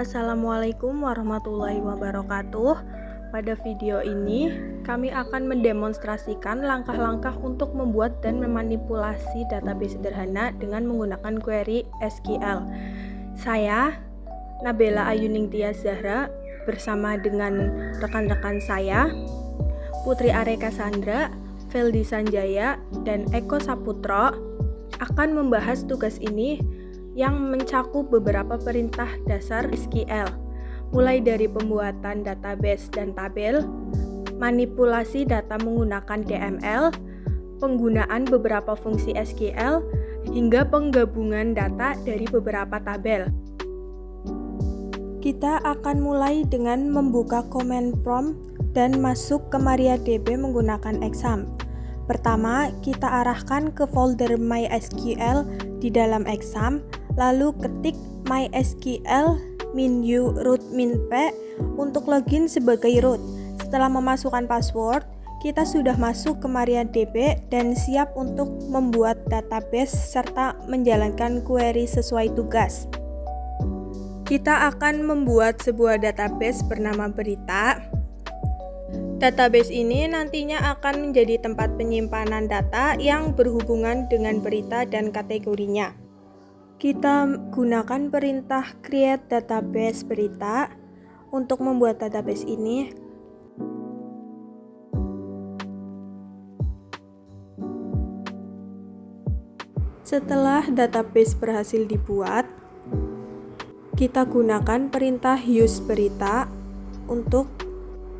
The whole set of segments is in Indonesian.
Assalamualaikum warahmatullahi wabarakatuh. Pada video ini, kami akan mendemonstrasikan langkah-langkah untuk membuat dan memanipulasi database sederhana dengan menggunakan query SQL. Saya, Nabela Ayuningtyas Zahra, bersama dengan rekan-rekan saya, Putri Areka Sandra, Feldi Sanjaya, dan Eko Saputro, akan membahas tugas ini yang mencakup beberapa perintah dasar SQL, mulai dari pembuatan database dan tabel, manipulasi data menggunakan DML, penggunaan beberapa fungsi SQL, hingga penggabungan data dari beberapa tabel. Kita akan mulai dengan membuka command prompt dan masuk ke MariaDB menggunakan exam. Pertama, kita arahkan ke folder MySQL di dalam exam, lalu ketik MySQL -u root -p untuk login sebagai root. Setelah memasukkan password, kita sudah masuk ke MariaDB dan siap untuk membuat database serta menjalankan query sesuai tugas. Kita akan membuat sebuah database bernama berita. Database ini nantinya akan menjadi tempat penyimpanan data yang berhubungan dengan berita dan kategorinya. Kita gunakan perintah create database berita untuk membuat database ini. Setelah database berhasil dibuat, kita gunakan perintah use berita untuk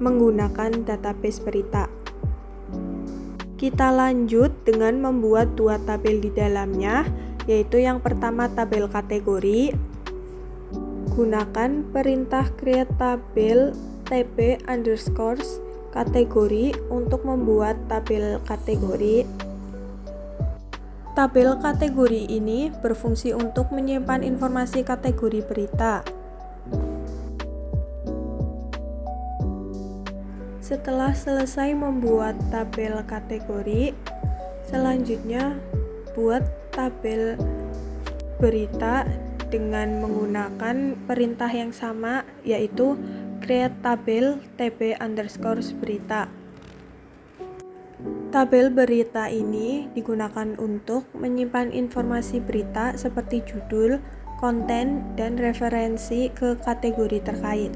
menggunakan database berita. Kita lanjut dengan membuat dua tabel di dalamnya, yaitu yang pertama tabel kategori. Gunakan perintah create tabel tp_kategori untuk membuat tabel kategori. Tabel kategori ini berfungsi untuk menyimpan informasi kategori berita. Setelah selesai membuat tabel kategori, selanjutnya buat tabel berita dengan menggunakan perintah yang sama, yaitu create tabel tp_berita. Tabel berita ini digunakan untuk menyimpan informasi berita seperti judul, konten, dan referensi ke kategori terkait.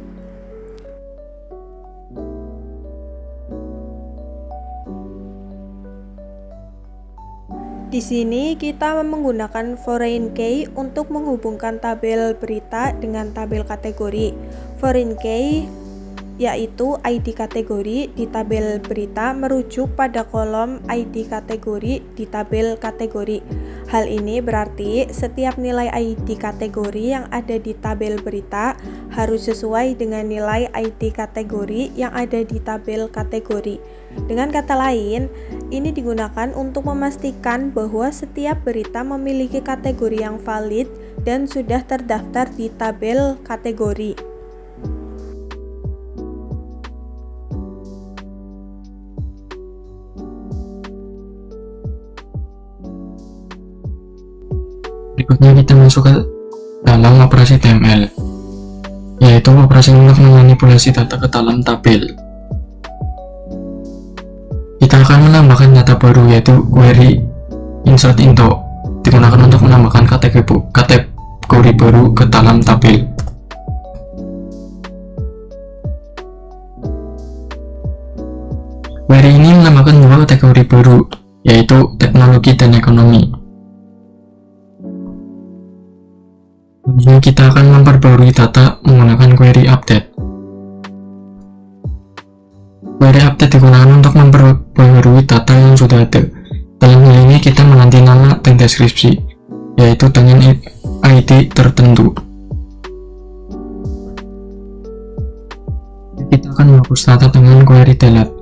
Di sini kita menggunakan foreign key untuk menghubungkan tabel berita dengan tabel kategori. Foreign key yaitu ID kategori di tabel berita merujuk pada kolom ID kategori di tabel kategori. Hal ini berarti setiap nilai ID kategori yang ada di tabel berita harus sesuai dengan nilai ID kategori yang ada di tabel kategori. Dengan kata lain, ini digunakan untuk memastikan bahwa setiap berita memiliki kategori yang valid dan sudah terdaftar di tabel kategori. Berikutnya kita masuk ke dalam operasi DML, yaitu operasi untuk memanipulasi data ke dalam tabel. Kita akan menambahkan data baru, yaitu query insert into, digunakan untuk menambahkan kategori baru ke dalam tabel. Query ini menambahkan dua kategori baru, yaitu teknologi dan ekonomi. Ini kita akan memperbarui data menggunakan query update. Query update digunakan untuk memperbarui data yang sudah ada. Dalam hal ini kita mengganti nama dan deskripsi, yaitu dengan ID tertentu. Kita akan menghapus data dengan query delete.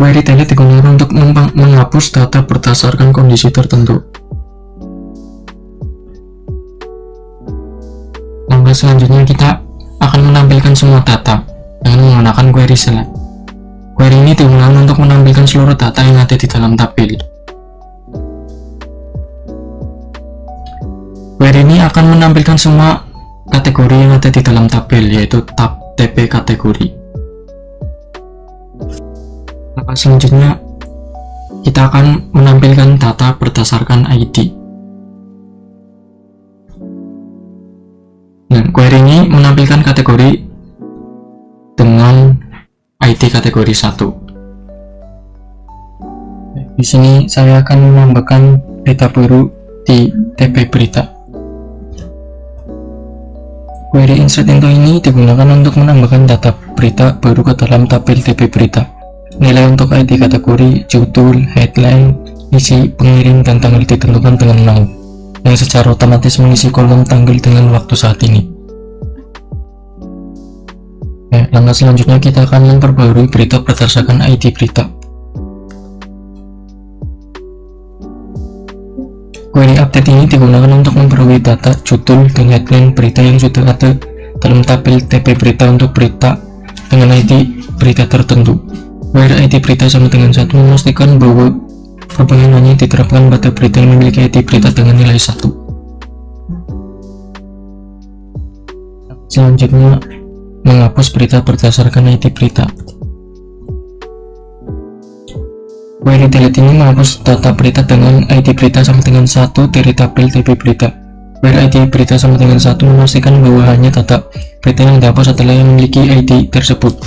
Query delete digunakan untuk menghapus data berdasarkan kondisi tertentu. Langkah selanjutnya kita akan menampilkan semua data dengan menggunakan query select. Query ini digunakan untuk menampilkan seluruh data yang ada di dalam tabel. Query Query ini akan menampilkan semua kategori yang ada di dalam tabel, yaitu tab TP kategori. Langkah selanjutnya, kita akan menampilkan data berdasarkan ID. Nah, query ini menampilkan kategori dengan ID kategori 1. Di sini saya akan menambahkan berita baru di TP berita. Query insert into ini digunakan untuk menambahkan data berita baru ke dalam tabel TP berita. Nilai untuk ID kategori, judul, headline, isi, pengirim, dan tanggal ditentukan dengan now, yang secara otomatis mengisi kolom tanggal dengan waktu saat ini. Langkah selanjutnya kita akan memperbarui berita berdasarkan ID berita. Query update ini digunakan untuk memperbarui data judul dan headline berita yang sudah ada dalam tabel TP berita untuk berita dengan ID berita tertentu. Where ID berita sama dengan 1 memastikan bahwa perubahan hanya diterapkan pada berita yang memiliki ID berita dengan nilai 1. Selanjutnya, menghapus berita berdasarkan ID berita. Query delete ini menghapus data berita dengan ID berita sama dengan 1 dari tabel TP berita. Where ID berita sama dengan 1 memastikan bahwa hanya data berita yang dihapus adalah yang memiliki ID tersebut.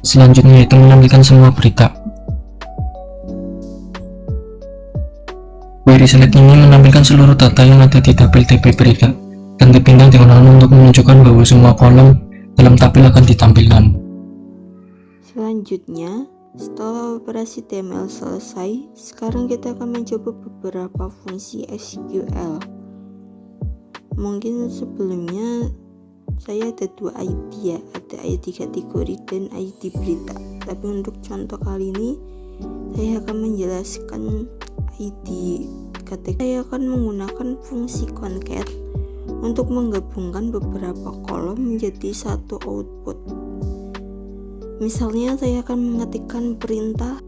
Selanjutnya yaitu menampilkan semua berita. Query select ini menampilkan seluruh data yang ada di tabel TP berita, dan tab bintang digunakan untuk menunjukkan bahwa semua kolom dalam tabel akan ditampilkan. Selanjutnya, setelah operasi TML selesai, sekarang kita akan mencoba beberapa fungsi SQL. Mungkin sebelumnya saya ada 2 ID ya, ada ID kategori dan ID berita. Tapi untuk contoh kali ini saya akan menjelaskan ID kategori. Saya akan menggunakan fungsi concat untuk menggabungkan beberapa kolom menjadi satu output. Misalnya saya akan mengetikkan perintah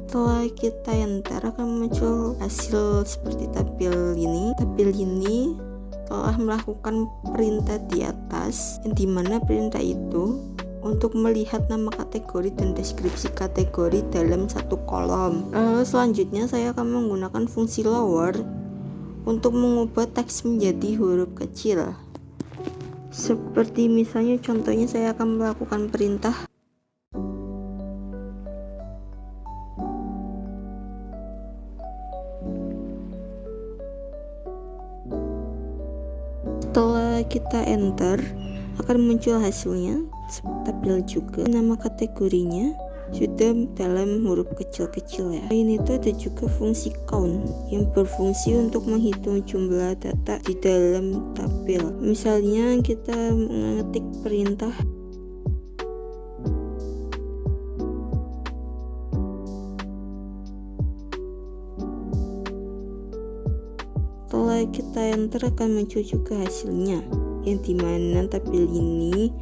setelah kita enter akan muncul hasil seperti tabel ini. Tabel ini telah melakukan perintah di atas, yang dimana perintah itu untuk melihat nama kategori dan deskripsi kategori dalam satu kolom. Selanjutnya saya akan menggunakan fungsi lower untuk mengubah teks menjadi huruf kecil. Seperti misalnya contohnya saya akan melakukan perintah setelah kita enter akan muncul hasilnya tabel juga. Nama kategorinya sudah dalam huruf kecil-kecil ya. Selain itu ada juga fungsi count yang berfungsi untuk menghitung jumlah data di dalam tabel. Misalnya kita mengetik perintah setelah kita enter akan muncul juga hasilnya, yang dimana tabel ini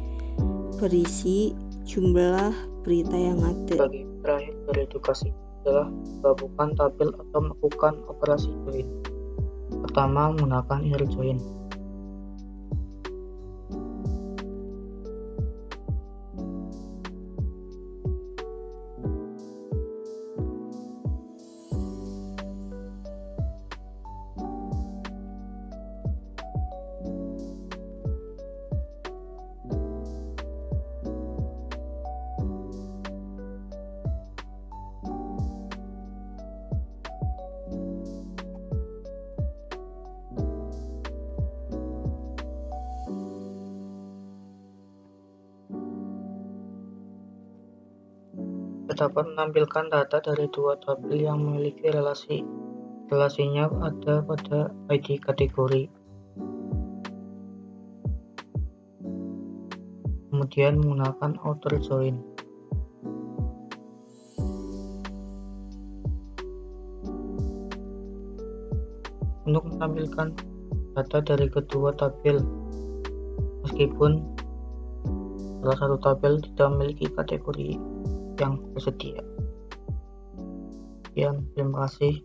berisi jumlah berita yang ada. Bagi terakhir dari edukasi adalah menggabungkan tabel atau melakukan operasi join. Pertama, menggunakan inner join. Dapat menampilkan data dari 2 tabel yang memiliki relasinya ada pada ID kategori. Kemudian menggunakan outer join. Untuk menampilkan data dari kedua tabel, meskipun salah satu tabel tidak memiliki kategori yang tersedia. Sekian, terima kasih.